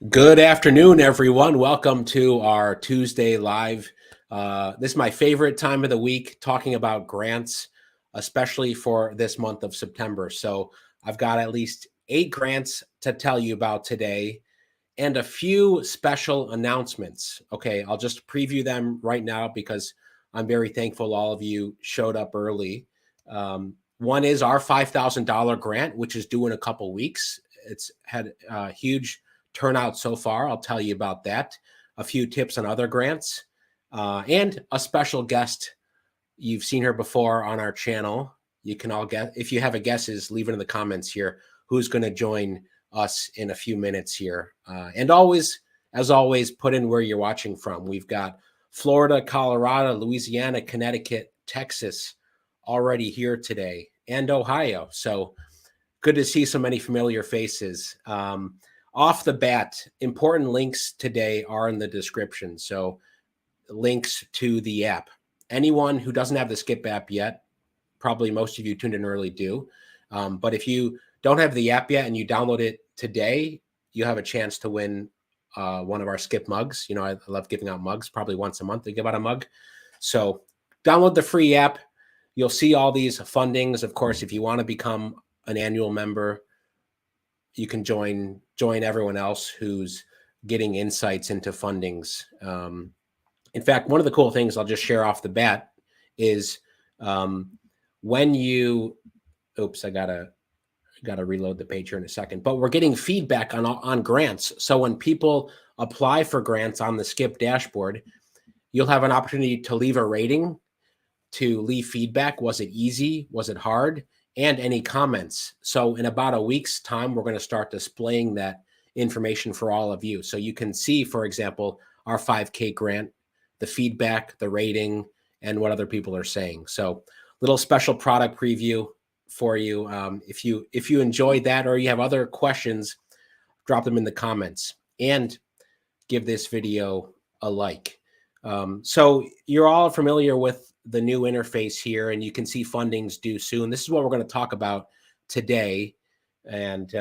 Good afternoon, everyone. Welcome to our Tuesday live. This is my favorite time of the week, talking about grants, especially for this month of September. So I've got at least 8 grants to tell you about today and a few special announcements. Okay, I'll just preview them right now because I'm very thankful all of you showed up early. One is our $5,000 grant, which is due in a couple weeks. It's had a huge turnout so far. I'll tell you about that. A few tips on other grants, and a special guest. You've seen her before on our channel. You can all guess. If you have a guesses, leave it in the comments here. Who's going to join us in a few minutes here? And always, as always, put in where you're watching from. We've got Florida, Colorado, Louisiana, Connecticut, Texas already here today, and Ohio. So good to see so many familiar faces. Off the bat, important links today are in the description. So links to the app. Anyone who doesn't have the Skip app yet, probably most of you tuned in early do. But if you don't have the app yet and you download it today, you have a chance to win one of our Skip mugs. You know, I love giving out mugs. Probably once a month we give out a mug. So download the free app. You'll see all these fundings. Of course, if you want to become an annual member, you can join everyone else who's getting insights into fundings. In fact, one of the cool things I'll just share off the bat is when you, oops, I gotta reload the page here in a second, but we're getting feedback on grants. So when people apply for grants on the Skip dashboard, you'll have an opportunity to leave a rating, to leave feedback. Was it easy? Was it hard? And any comments. So in about a week's time, we're going to start displaying that information for all of you. So you can see, for example, our 5K grant, the feedback, the rating, and what other people are saying. So little special product preview for you. If you enjoyed that or you have other questions, drop them in the comments and give this video a like. So you're all familiar with the new interface here, and you can see fundings due soon. This is what we're going to talk about today. And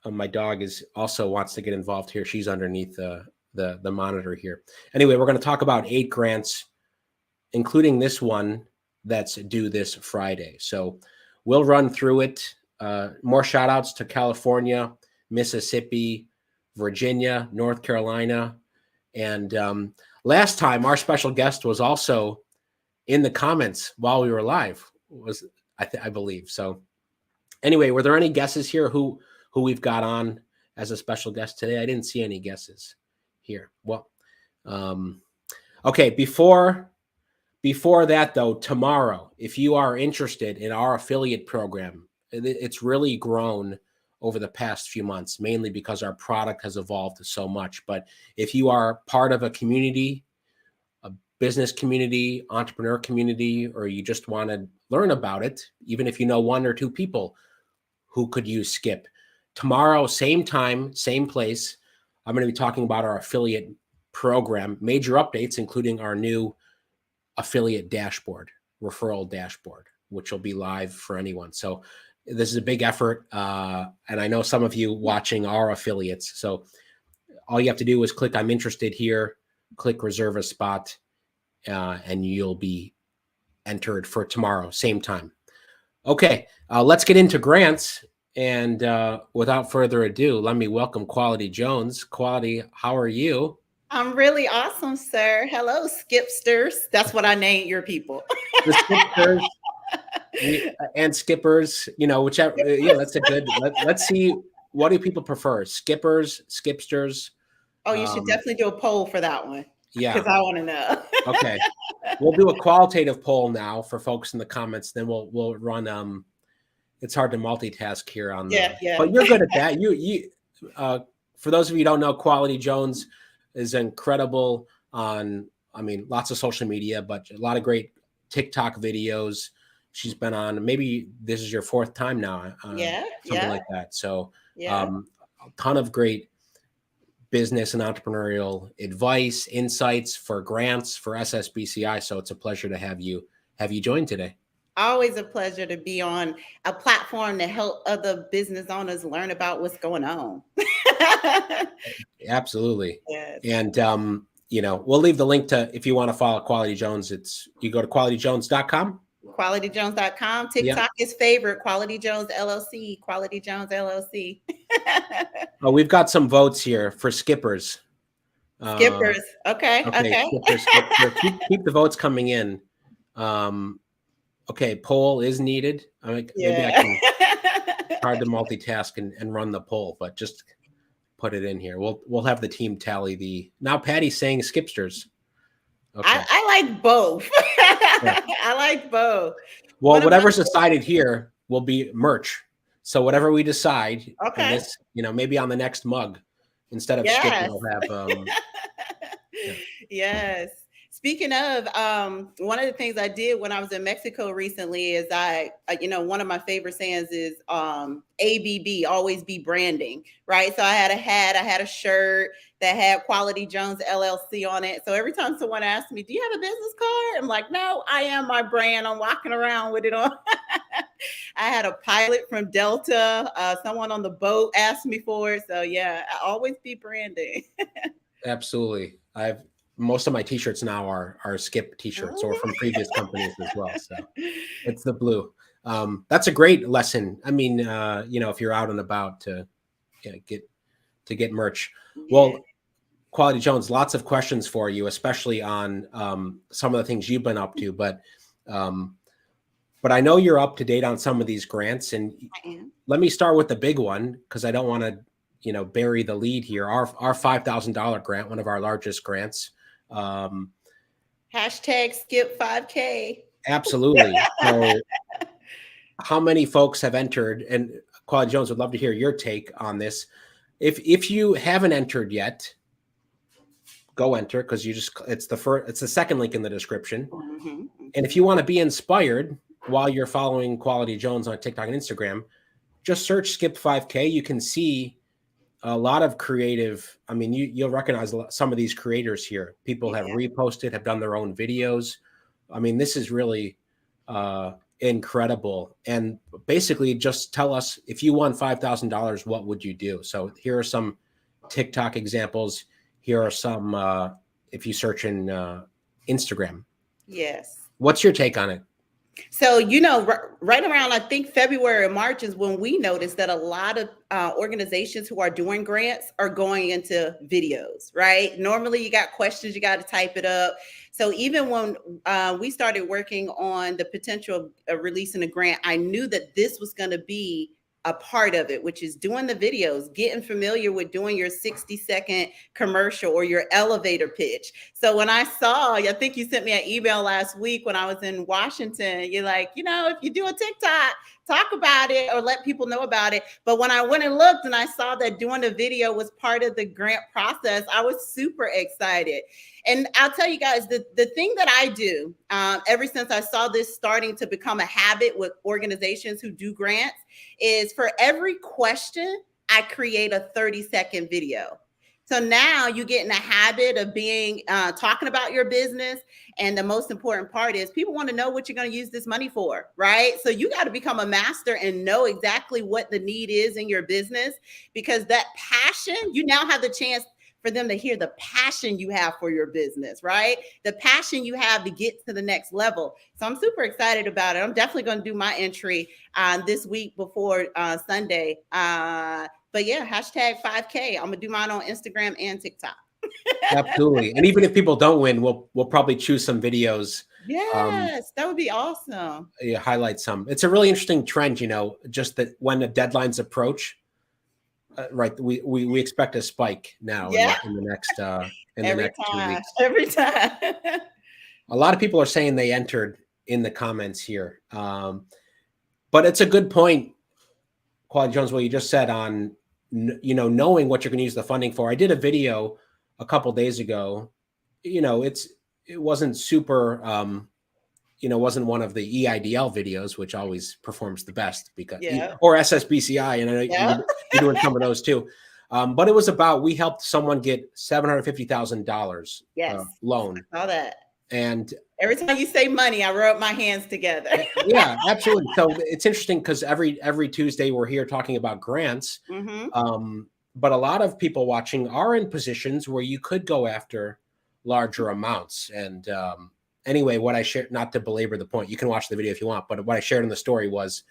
my dog also wants to get involved here. She's underneath the monitor here. Anyway, we're going to talk about 8 grants, including this one that's due this Friday. So we'll run through it. More shout outs to California, Mississippi, Virginia, North Carolina. And last time our special guest was also in the comments while we were live, I believe. So anyway, were there any guesses here who we've got on as a special guest today? I didn't see any guesses here. Well, okay, before that though, tomorrow, if you are interested in our affiliate program, it's really grown over the past few months, mainly because our product has evolved so much. But if you are part of a community, a business community, entrepreneur community, or you just want to learn about it, even if you know 1 or 2 people who could use Skip, tomorrow, same time, same place, I'm going to be talking about our affiliate program, major updates, including our new affiliate dashboard, referral dashboard, which will be live for anyone. So this is a big effort. And I know some of you watching are affiliates. So all you have to do is click I'm interested here, click reserve a spot, and you'll be entered for tomorrow, same time. Okay, let's get into grants. And without further ado, let me welcome Quality Jones. Quality, how are you? I'm really awesome, sir. Hello, Skipsters. That's what I named your people. The Skipsters and Skippers, you know, whichever. Yeah, that's a good. Let's see. What do people prefer? Skippers, Skipsters? Oh, you should definitely do a poll for that one. Yeah. Because I want to know. Okay. We'll do a qualitative poll now for folks in the comments. Then we'll run. It's hard to multitask here on the. Yeah. But you're good at that. You. For those of you who don't know, Quality Jones is incredible on. I mean, lots of social media, but a lot of great TikTok videos. She's been on. Maybe this is your 4th time now. Something like that. So, a ton of great business and entrepreneurial advice, insights for grants for SSBCI. So it's a pleasure to have you join today. Always a pleasure to be on a platform to help other business owners learn about what's going on. Absolutely. Yes. And, we'll leave the link to, if you want to follow Quality Jones, you go to qualityjones.com. QualityJones.com. Yeah. TikTok is favorite. Quality Jones LLC. Quality Jones LLC. Oh, we've got some votes here for skippers. Skippers. Okay. Skippers. Keep the votes coming in. Okay, poll is needed. Maybe I can hard to multitask and run the poll, but just put it in here. We'll have the team tally now Patty's saying skipsters. Okay. I like both. Yeah. I like both. Well, whatever's decided here will be merch. So whatever we decide, okay. This, maybe on the next mug, instead of skipping, we'll have. Yes. Speaking of, one of the things I did when I was in Mexico recently is one of my favorite sayings is ABB, always be branding, right? So I had a hat, I had a shirt that had Quality Jones LLC on it. So every time someone asks me, do you have a business card? I'm like, no, I am my brand. I'm walking around with it on. I had a pilot from Delta. Someone on the boat asked me for it. So yeah, I always be branding. Absolutely. Most of my t-shirts now are Skip t-shirts or from previous companies as well. So it's the blue. That's a great lesson. I mean, if you're out and about to get merch. Well, Quality Jones, lots of questions for you, especially on some of the things you've been up to. But I know you're up to date on some of these grants, and let me start with the big one because I don't want to bury the lead here. Our $5,000 grant, one of our largest grants. Hashtag skip 5K. Absolutely. So how many folks have entered? And Quality Jones, would love to hear your take on this. If you haven't entered yet, go enter because it's the second link in the description. Mm-hmm. And if you want to be inspired while you're following Quality Jones on TikTok and Instagram, just search Skip 5K. You can see a lot of creative. I mean, you'll recognize some of these creators here. People have reposted, have done their own videos. I mean, this is really incredible. And basically just tell us, if you won $5,000, what would you do? So here are some TikTok examples. Here are some, if you search in Instagram. Yes. What's your take on it? So, right around, I think February or March is when we noticed that a lot of organizations who are doing grants are going into videos, right? Normally you got questions, you got to type it up. So even when we started working on the potential of releasing a grant, I knew that this was going to be a part of it, which is doing the videos, getting familiar with doing your 60-second commercial or your elevator pitch. So when I saw, I think you sent me an email last week when I was in Washington, you're like, if you do a TikTok, talk about it or let people know about it. But when I went and looked and I saw that doing the video was part of the grant process, I was super excited. And I'll tell you guys, the thing that I do ever since I saw this starting to become a habit with organizations who do grants is for every question, I create a 30-second video. So now you get in a habit of being talking about your business. And the most important part is people want to know what you're going to use this money for, right? So you got to become a master and know exactly what the need is in your business, because that passion, you now have the chance for them to hear the passion you have for your business, right? The passion you have to get to the next level. So I'm super excited about it. I'm definitely going to do my entry this week before Sunday. But yeah, hashtag 5K. I'm going to do mine on Instagram and TikTok. Absolutely. And even if people don't win, we'll probably choose some videos. Yes, that would be awesome. Highlight some. It's a really interesting trend, just that when the deadlines approach, right, we expect a spike now in the next in the next 2 weeks. Every time. A lot of people are saying they entered in the comments here, but it's a good point, Quality Jones, what you just said on knowing what you're going to use the funding for. I did a video a couple days ago. It wasn't super. Wasn't one of the EIDL videos, which always performs the best because, or SSBCI, and I know you're doing some of those too. But it was about, we helped someone get $750,000 loan. I saw that. And every time you say money, I rub my hands together. Yeah, absolutely. So it's interesting because every Tuesday we're here talking about grants. Mm-hmm. but a lot of people watching are in positions where you could go after larger amounts. And anyway, what I shared, not to belabor the point, you can watch the video if you want, but what I shared in the story was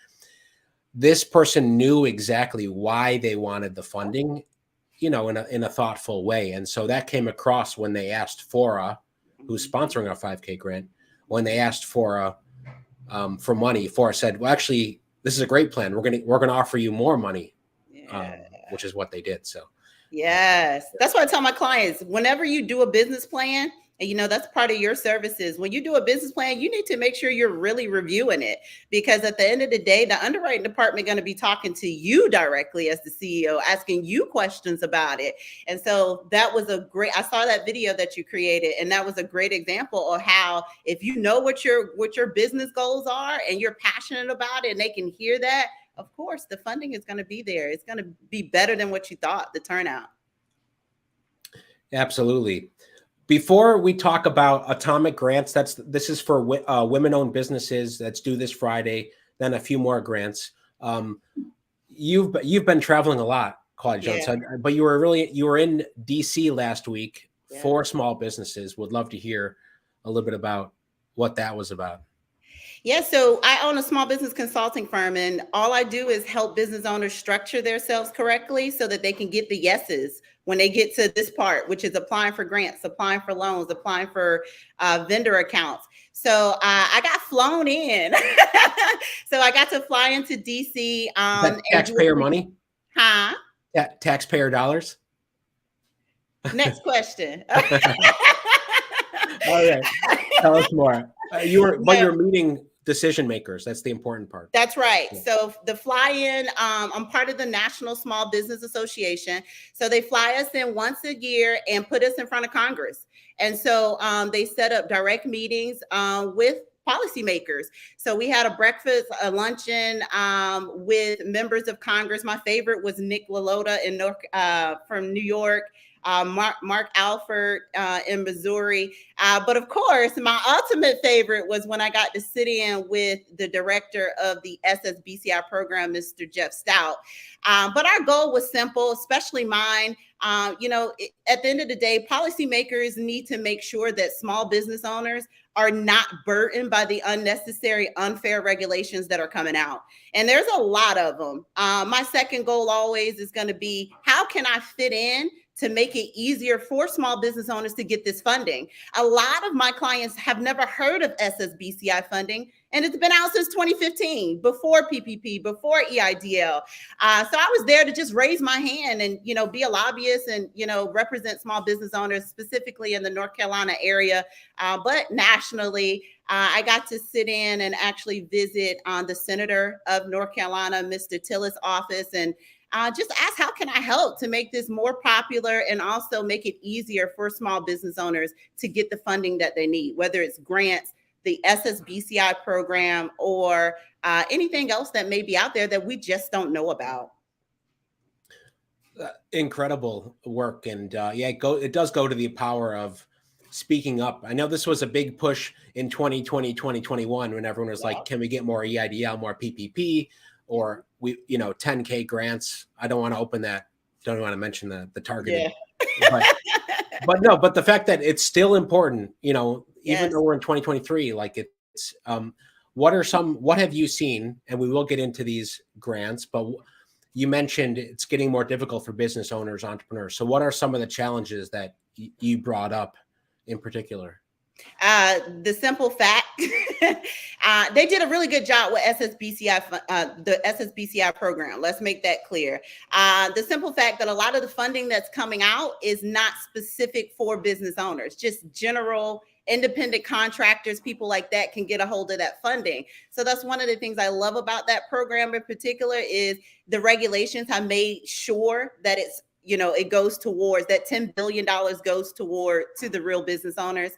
this person knew exactly why they wanted the funding, in a thoughtful way. And so that came across when they asked Fora, who's sponsoring our 5K grant, when they asked Fora for money, Fora said, well, actually, this is a great plan. We're going to offer you more money, which is what they did. So, yes, that's what I tell my clients. Whenever you do a business plan, and that's part of your services. When you do a business plan, you need to make sure you're really reviewing it, because at the end of the day, the underwriting department going to be talking to you directly as the CEO, asking you questions about it. And so that was I saw that video that you created, and that was a great example of how, if you know what your business goals are and you're passionate about it and they can hear that, of course, the funding is going to be there. It's going to be better than what you thought, the turnout. Absolutely. Before we talk about Atomic Grants, this is for women-owned businesses that's due this Friday. Then a few more grants. You've been traveling a lot, Claudia Jones, but you were in DC last week for small businesses. Would love to hear a little bit about what that was about. Yeah, so I own a small business consulting firm, and all I do is help business owners structure themselves correctly so that they can get the yeses when they get to this part, which is applying for grants, applying for loans, applying for vendor accounts. So I got flown in. So I got to fly into DC. Taxpayer money? Huh? Yeah, taxpayer dollars? Next question. All right. Tell us more. You were meeting decision makers. That's the important part. That's right. Yeah. So the fly-in, I'm part of the National Small Business Association. So they fly us in once a year and put us in front of Congress. And so they set up direct meetings with policymakers. So we had a breakfast, a luncheon with members of Congress. My favorite was Nick LaLota from New York. Mark Alford in Missouri. But of course, my ultimate favorite was when I got to sit in with the director of the SSBCI program, Mr. Jeff Stout. But our goal was simple, especially mine. At the end of the day, policymakers need to make sure that small business owners are not burdened by the unnecessary, unfair regulations that are coming out. And there's a lot of them. My second goal always is going to be, how can I fit in to make it easier for small business owners to get this funding? A lot of my clients have never heard of SSBCI funding, and it's been out since 2015, before PPP, before EIDL. So I was there to just raise my hand and, be a lobbyist and, represent small business owners, specifically in the North Carolina area, but nationally. I got to sit in and actually visit the senator of North Carolina, Mr. Tillis' office, and just ask, how can I help to make this more popular and also make it easier for small business owners to get the funding that they need, whether it's grants, the SSBCI program, or anything else that may be out there that we just don't know about. Incredible work. And it does go to the power of speaking up. I know this was a big push in 2020, 2021, when everyone was like, can we get more EIDL, more PPP? Or 10K grants. I don't want to open that. Don't want to mention the targeted. Yeah. but the fact that it's still important, even though we're in 2023, like it's, what have you seen? And we will get into these grants, but you mentioned it's getting more difficult for business owners, entrepreneurs. So what are some of the challenges that you brought up in particular? The simple fact, they did a really good job with SSBCI, the SSBCI program. Let's make that clear. The simple fact that a lot of the funding that's coming out is not specific for business owners, just general independent contractors, people like that can get a hold of that funding. So that's one of the things I love about that program in particular, is the regulations have made sure that it's, it goes towards that $10 billion goes to the real business owners.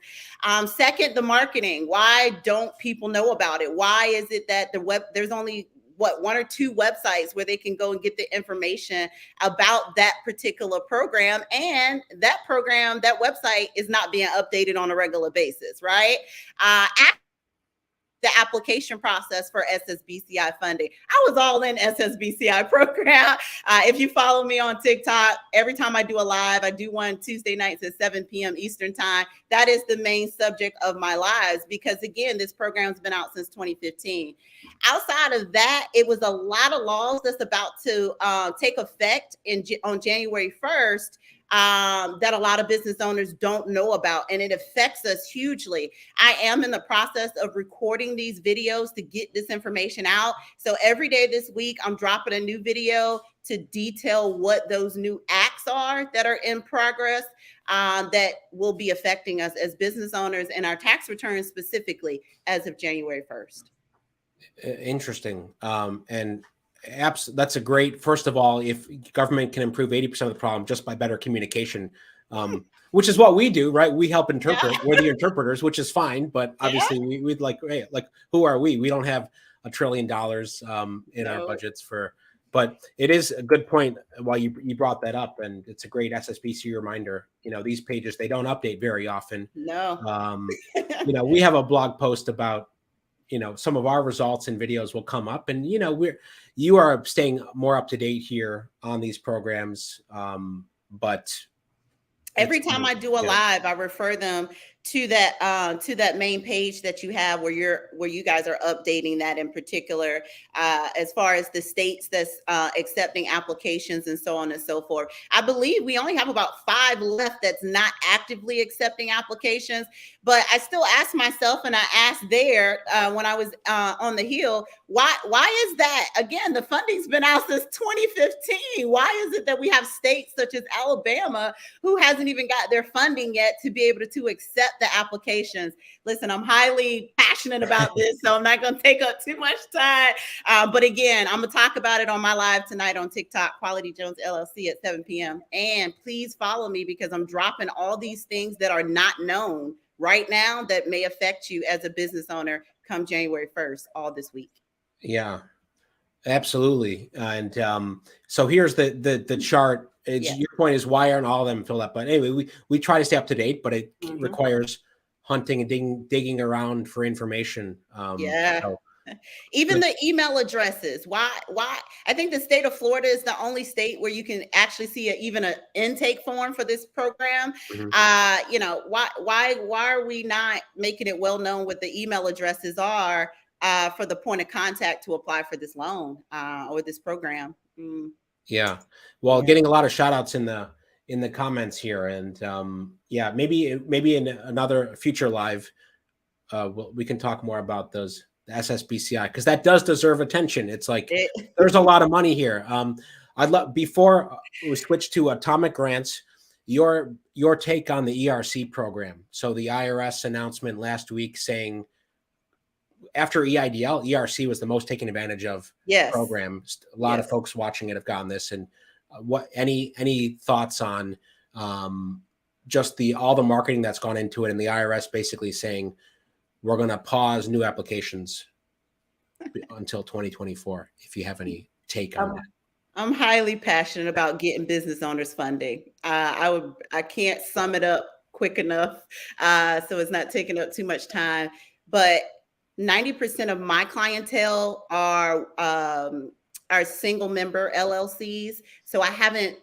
Second, the marketing. Why don't people know about it? Why is it that there's only one or two websites where they can go and get the information about that particular program, and that website is not being updated on a regular basis, right? the application process for SSBCI funding. I was all in SSBCI program. If you follow me on TikTok, every time I do a live, I do one Tuesday nights at 7 p.m. Eastern time. That is the main subject of my lives because, again, this program's been out since 2015. Outside of that, it was a lot of laws that's about to take effect on January 1st that a lot of business owners don't know about, and it affects us hugely. I am in the process of recording these videos to get this information out. So every day this week, I'm dropping a new video to detail what those new acts are that are in progress that will be affecting us as business owners and our tax returns specifically as of January 1st. Interesting. And that's a great, first of all, if government can improve 80% of the problem just by better communication, which is what we do, right? We help interpret. Yeah. We're the interpreters, which is fine. But obviously we'd like, hey, like, who are we? We don't have $1 trillion in our budgets but it is a good point while you brought that up. And it's a great SSBC reminder. You know, these pages, they don't update very often. No. You know, we have a blog post about, you know, some of our results and videos will come up, and you know, you are staying more up to date here on these programs. But every time I do a live, I refer them to that main page that you have where you guys are updating that in particular, as far as the states that's accepting applications and so on and so forth. I believe we only have about 5 left that's not actively accepting applications, but I still ask myself, and I asked there when I was on the Hill, why is that? Again, the funding's been out since 2015. Why is it that we have states such as Alabama who hasn't even got their funding yet to be able to accept the applications? Listen, I'm highly passionate about this, so I'm not going to take up too much time. But again, I'm going to talk about it on my live tonight on TikTok, Quality Jones LLC at 7 p.m. And please follow me because I'm dropping all these things that are not known right now that may affect you as a business owner come January 1st, all this week. Yeah, absolutely. And so here's the chart. Your point is, why aren't all of them filled up? But anyway, we try to stay up to date, but it requires hunting and digging around for information. Even the email addresses. Why? I think the state of Florida is the only state where you can actually see even an intake form for this program. You know, why are we not making it well known what the email addresses are for the point of contact to apply for this loan or this program? Yeah. Well, getting a lot of shout outs in the comments here. And maybe in another future live, we can talk more about the SSBCI, because that does deserve attention. It's like, there's a lot of money here. I'd love, before we switch to atomic grants, your take on the ERC program. So the IRS announcement last week saying, after EIDL, ERC was the most taken advantage of program. A lot of folks watching it have gotten this. And what any thoughts on just all the marketing that's gone into it, and the IRS basically saying we're going to pause new applications until 2024? If you have any take on that. I'm highly passionate about getting business owners funding. I can't sum it up quick enough, so it's not taking up too much time. But 90% of my clientele are single member LLCs. So I haven't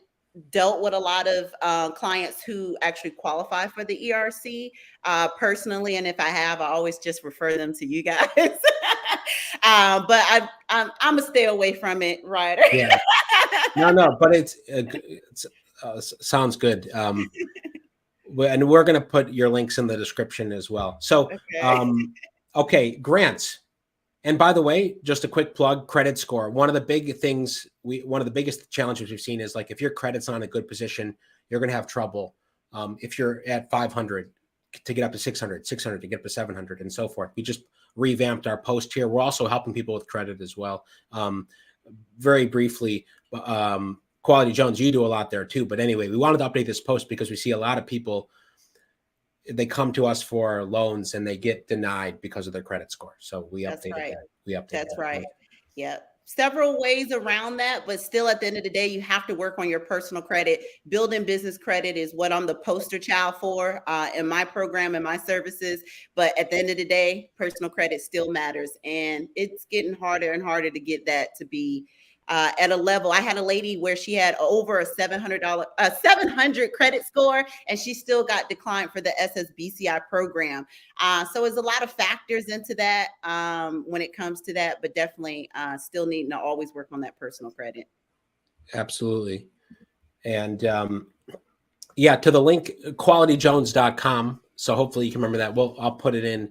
dealt with a lot of clients who actually qualify for the ERC personally. And if I have, I always just refer them to you guys. But I'm gonna stay away from it, right? Yeah. No, but it's sounds good. And we're going to put your links in the description as well. So, okay, grants. And by the way, just a quick plug, credit score. One of the big things, one of the biggest challenges we've seen is, like, if your credit's not in a good position, you're going to have trouble. If you're at 500 to get up to 600 to get up to 700 and so forth. We just revamped our post here. We're also helping people with credit as well. Very briefly, Quality Jones, you do a lot there too. But anyway, we wanted to update this post because we see a lot of people, they come to us for loans and they get denied because of their credit score. So we updated that. That's right. Yeah. several ways around that, but still at the end of the day, you have to work on your personal credit. Building business credit is what I'm the poster child for in my program and my services. But at the end of the day, personal credit still matters. And it's getting harder and harder to get that to be at a level. I had a lady where she had over a $700 credit score, and she still got declined for the SSBCI program. So there's a lot of factors into that when it comes to that, but definitely still needing to always work on that personal credit. Absolutely. And yeah, to the link, qualityjones.com. So hopefully you can remember that. Well, I'll put it in.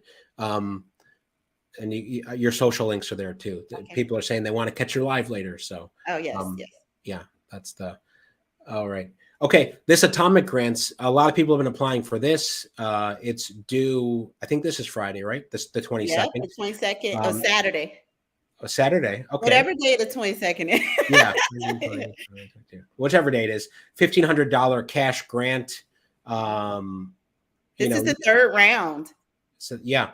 And your social links are there too. Okay. People are saying they want to catch your live later. So, oh, yes, yes. Yeah, that's all right. Okay. This Atomic Grants, a lot of people have been applying for this. It's due, I think this is Friday, right? The 22nd. Yeah, the 22nd, Saturday. A Saturday. Okay. Whatever day the 22nd is. Yeah. Whichever day it is. $1,500 cash grant. This is the third round. So yeah.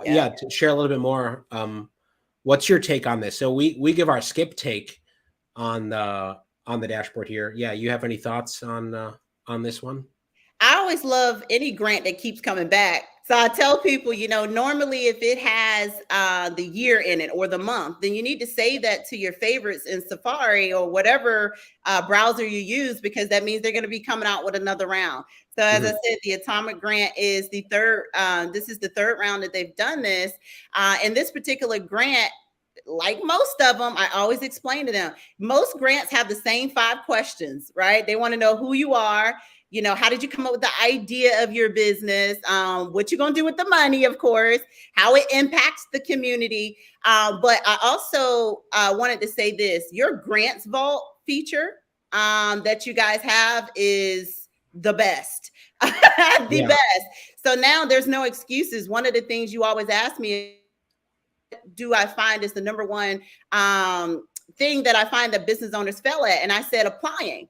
Yeah, to share a little bit more. What's your take on this? So we give our skip take on the dashboard here. Yeah, you have any thoughts on this one? I always love any grant that keeps coming back. So I tell people, normally if it has the year in it or the month, then you need to save that to your favorites in Safari or whatever browser you use, because that means they're going to be coming out with another round. So as I said, the Atomic Grant is the third. This is the third round that they've done this. And this particular grant, like most of them, I always explain to them, most grants have the same 5 questions, right? They want to know who you are. How did you come up with the idea of your business? What you're going to do with the money, of course, how it impacts the community. But I also wanted to say this, your Grants Vault feature that you guys have is the best, best. So now there's no excuses. One of the things you always ask me, do I find is the number one thing that I find that business owners fail at? And I said, applying.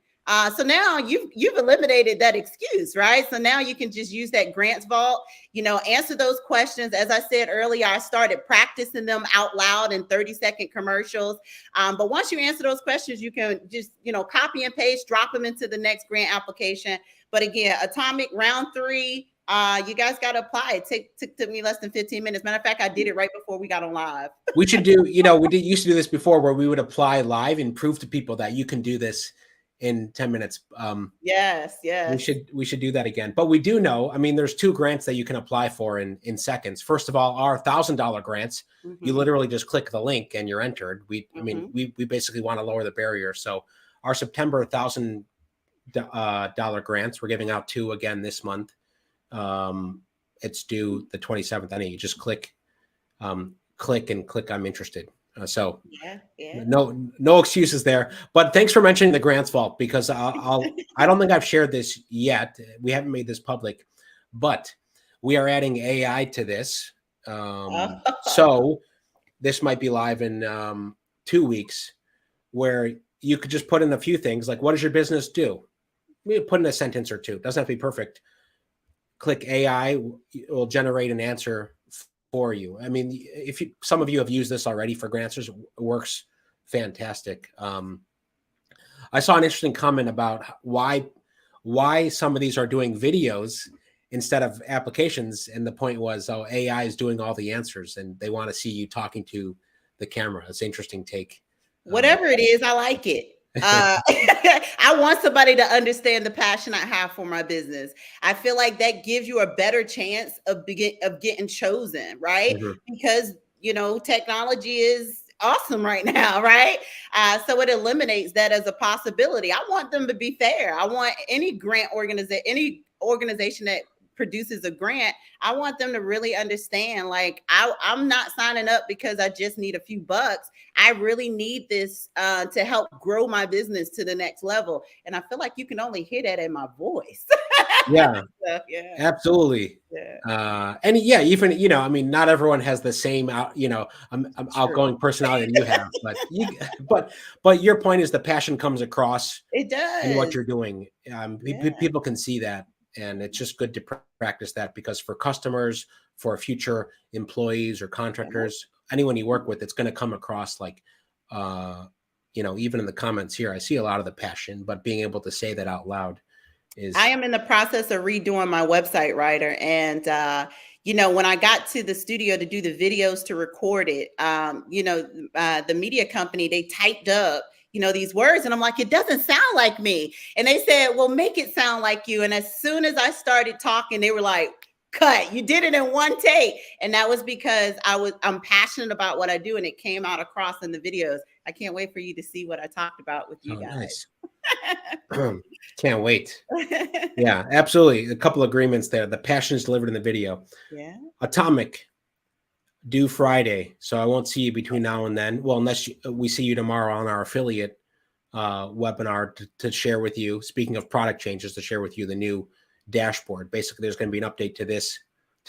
So now you've eliminated that excuse, right? So now you can just use that Grants Vault, answer those questions. As I said earlier, I started practicing them out loud in 30-second commercials. But once you answer those questions, you can just, copy and paste, drop them into the next grant application. But again, Atomic round 3, you guys got to apply. It took me less than 15 minutes. Matter of fact, I did it right before we got on live. We should do, used to do this before where we would apply live and prove to people that you can do this in 10 minutes. Yes. We should do that again. But we do know, there's 2 grants that you can apply for in seconds. First of all, our $1,000 grants, you literally just click the link and you're entered. We basically want to lower the barrier. So our September $1,000 grants, we're giving out 2 again this month. It's due the 27th. I know you just click I'm interested. So no excuses there, but thanks for mentioning the Grants Vault, because I don't think I've shared this yet. We haven't made this public, but we are adding AI to this. So this might be live in 2 weeks, where you could just put in a few things like, what does your business do? Maybe put in a sentence or 2. Doesn't have to be perfect. Click AI, it will generate an answer for you. If some of you have used this already for Grantsers, it works fantastic. I saw an interesting comment about why some of these are doing videos instead of applications, and the point was, AI is doing all the answers, and they want to see you talking to the camera. It's an interesting take. Whatever it is, I like it. I want somebody to understand the passion I have for my business. I feel like that gives you a better chance of getting chosen, right? Because, technology is awesome right now, right? So it eliminates that as a possibility. I want them to be fair. I want any organization that produces a grant, I want them to really understand, like, I'm not signing up because I just need a few bucks. I really need this to help grow my business to the next level. And I feel like you can only hear that in my voice. Yeah, so, absolutely. And even, not everyone has the same, outgoing personality that you have, but your point is the passion comes across. It does. In what you're doing. People can see that. And it's just good to practice that, because for customers, for future employees or contractors, anyone you work with, it's going to come across like even in the comments here, I see a lot of the passion, but being able to say that out loud is. I am in the process of redoing my website, writer, and when I got to the studio to do the videos to record it, the media company, they typed up these words, and I'm like, it doesn't sound like me. And they said, well, make it sound like you. And as soon as I started talking, they were like, cut, you did it in one take. And that was because I'm passionate about what I do, and it came out across in the videos. I can't wait for you to see what I talked about with you guys. Nice. Can't wait. Yeah, absolutely. A couple agreements there. The passion is delivered in the video. Yeah. Atomic, due Friday. So I won't see you between now and then. Well, unless we see you tomorrow on our affiliate webinar to share with you. Speaking of product changes, to share with you the new dashboard. Basically, there's going to be an update to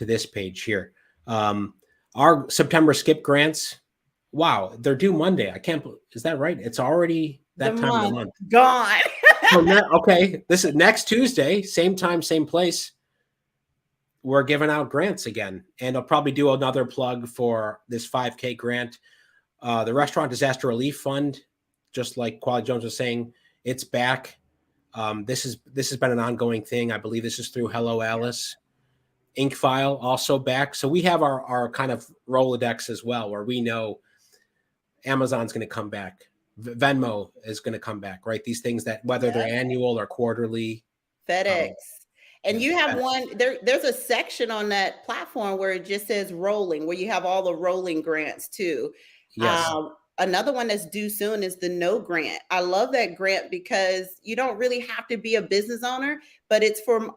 this page here. Our September skip grants. Wow, they're due Monday. I can't. Is that right? It's already that time of the month. Gone. Okay, this is next Tuesday, same time, same place. We're giving out grants again, and I'll probably do another plug for this 5K grant. The Restaurant Disaster Relief Fund, just like Quality Jones was saying, it's back. This has been an ongoing thing. I believe this is through Hello Alice. Inkfile also back. So we have our kind of Rolodex as well, where we know Amazon's going to come back. Venmo is going to come back, right? These things that whether they're annual or quarterly. FedEx. And you have there's a section on that platform where it just says rolling, where you have all the rolling grants too. Yes. Another one that's due soon is the No Grant. I love that grant because you don't really have to be a business owner, but it's for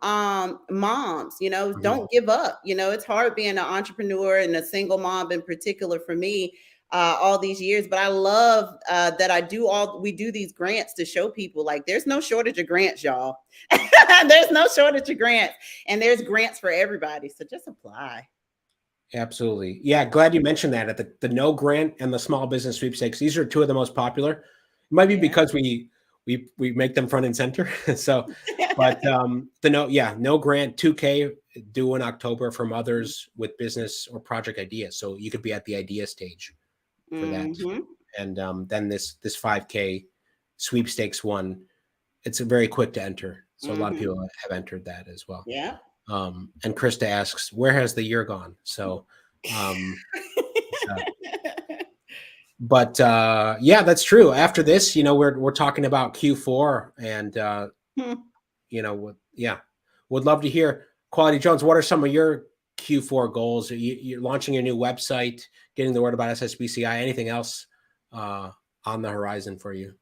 moms, don't give up. It's hard being an entrepreneur and a single mom in particular for me all these years, but I love that we do these grants to show people like there's no shortage of grants, y'all. There's no shortage of grants, and there's grants for everybody. So just apply. Absolutely. Yeah. Glad you mentioned that at the No Grant and the Small Business Sweepstakes. These are two of the most popular. It might be because we make them front and center. So, but No Grant 2K due in October from others with business or project ideas. So you could be at the idea stage for that. And then this 5K sweepstakes one, it's very quick to enter. So a lot of people have entered that as well. Yeah. And Krista asks, where has the year gone? So, but that's true. After this, we're talking about Q4 and, would love to hear. Quality Jones, what are some of your Q4 goals? You're launching your new website, getting the word about SSBCI, anything else on the horizon for you?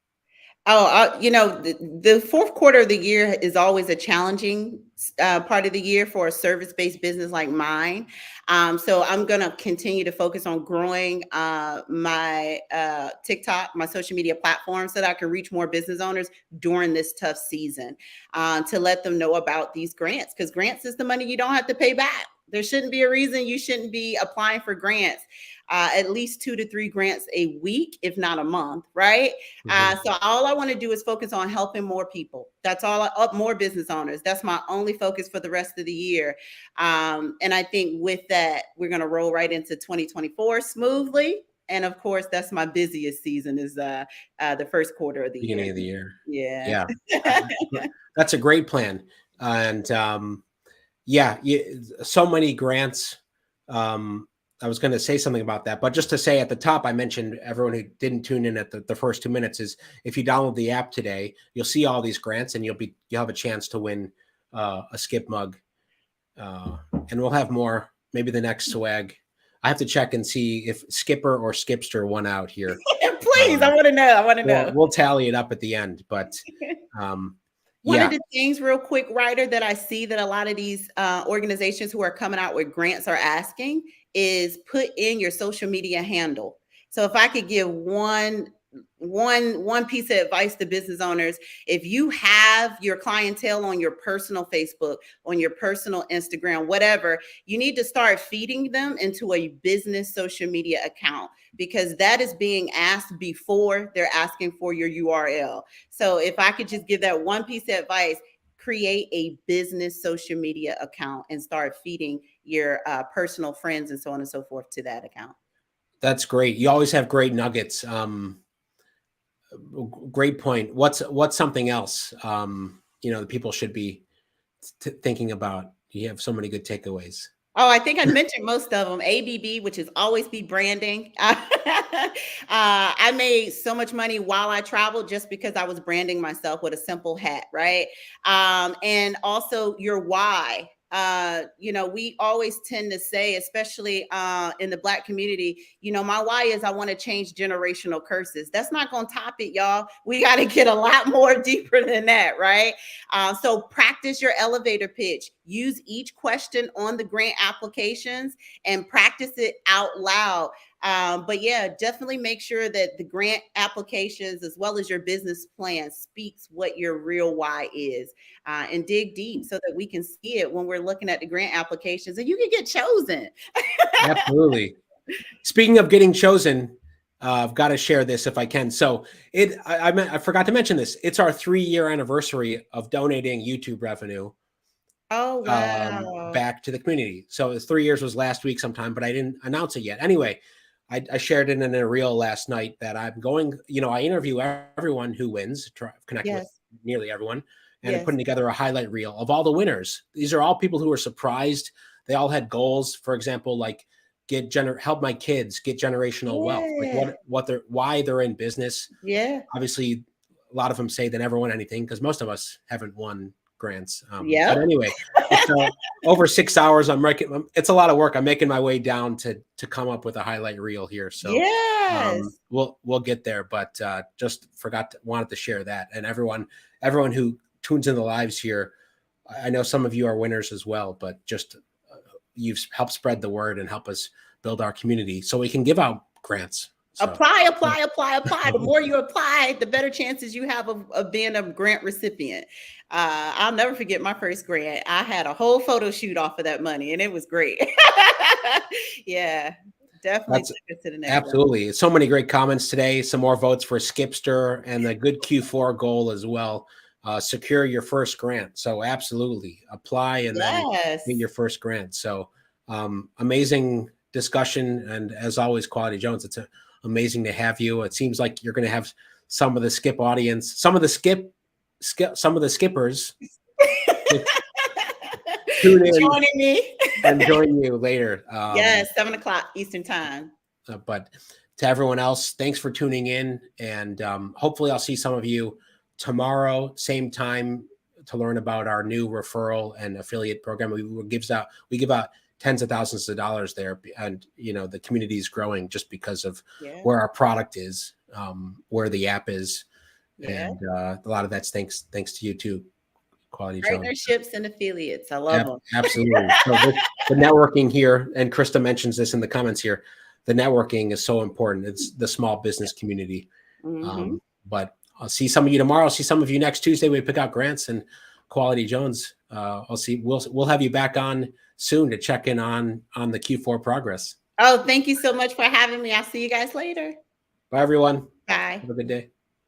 The fourth quarter of the year is always a challenging part of the year for a service-based business like mine. So I'm going to continue to focus on growing my TikTok, my social media platform, so that I can reach more business owners during this tough season to let them know about these grants, because grants is the money you don't have to pay back. There shouldn't be a reason you shouldn't be applying for grants. At least 2 to 3 grants a week, if not a month, right? So all I want to do is focus on helping more people. That's all, more business owners. That's my only focus for the rest of the year. And I think with that, we're going to roll right into 2024 smoothly. And of course, that's my busiest season is the first quarter of the beginning of the year. Yeah. That's a great plan. And so many grants. I was going to say something about that, but just to say at the top, I mentioned everyone who didn't tune in at the first 2 minutes is if you download the app today, you'll see all these grants and you'll have a chance to win a skip mug. And we'll have more, maybe the next swag. I have to check and see if Skipper or Skipster won out here. Please, I want to know. We'll tally it up at the end, but one of the things real quick, Ryder, that I see that a lot of these organizations who are coming out with grants are asking is put in your social media handle. So if I could give one piece of advice to business owners, if you have your clientele on your personal Facebook, on your personal Instagram, whatever, you need to start feeding them into a business social media account, because that is being asked before they're asking for your URL. So if I could just give that one piece of advice, create a business social media account and start feeding your personal friends and so on and so forth to that account. That's great. You always have great nuggets. Great point. What's something else that people should be thinking about? You have so many good takeaways. Oh, I think I mentioned most of them. ABB, which is always be branding. I made so much money while I traveled just because I was branding myself with a simple hat, right? And also your why. We always tend to say, especially in the Black community, my why is I want to change generational curses. That's not going to top it, y'all. We got to get a lot more deeper than that, right? So practice your elevator pitch. Use each question on the grant applications and practice it out loud. But yeah, definitely make sure that the grant applications, as well as your business plan, speaks what your real why is, and dig deep so that we can see it when we're looking at the grant applications and you can get chosen. Absolutely. Speaking of getting chosen, I've got to share this if I can. So I forgot to mention this. It's our 3-year anniversary of donating YouTube revenue Oh, wow. back to the community. So it's 3 years was last week sometime, but I didn't announce it yet. Anyway, I shared it in a reel last night that I'm going, I interview everyone who wins, connect with nearly everyone, and I'm putting together a highlight reel of all the winners. These are all people who were surprised. They all had goals. For example, like help my kids get generational wealth, like why they're in business. Yeah. Obviously, a lot of them say they never won anything because most of us haven't won grants. But anyway, it's over 6 hours. It's a lot of work. I'm making my way down to come up with a highlight reel here. So we'll get there. But just wanted to share that. And everyone who tunes in the lives here, I know some of you are winners as well. But just you've helped spread the word and help us build our community so we can give out grants. So. Apply. The more you apply, the better chances you have of being a grant recipient. I'll never forget my first grant. I had a whole photo shoot off of that money, and it was great. Yeah, definitely took it to the next absolutely level. So many great comments today. Some more votes for Skipster and the good Q4 goal as well. Secure your first grant. So absolutely apply and then get your first grant. So amazing discussion. And as always, Quality Jones, it's amazing to have you. It seems like you're going to have some of the skip audience, some of the skippers tune in, joining me and join you later. 7:00 Eastern time. But to everyone else, thanks for tuning in. And hopefully I'll see some of you tomorrow, same time, to learn about our new referral and affiliate program. We give out tens of thousands of dollars there, and the community is growing just because of where our product is, where the app is, and a lot of that's thanks to you too, Quality Jones. Partnerships and affiliates, I love them. Absolutely. So the networking here, and Krista mentions this in the comments here, the networking is so important. It's the small business community. But I'll see some of you tomorrow. I'll see some of you next Tuesday. We pick out grants and Quality Jones. We'll have you back on soon to check in on the Q4 progress. Oh, thank you so much for having me. I'll see you guys later. Bye, everyone. Bye. Have a good day.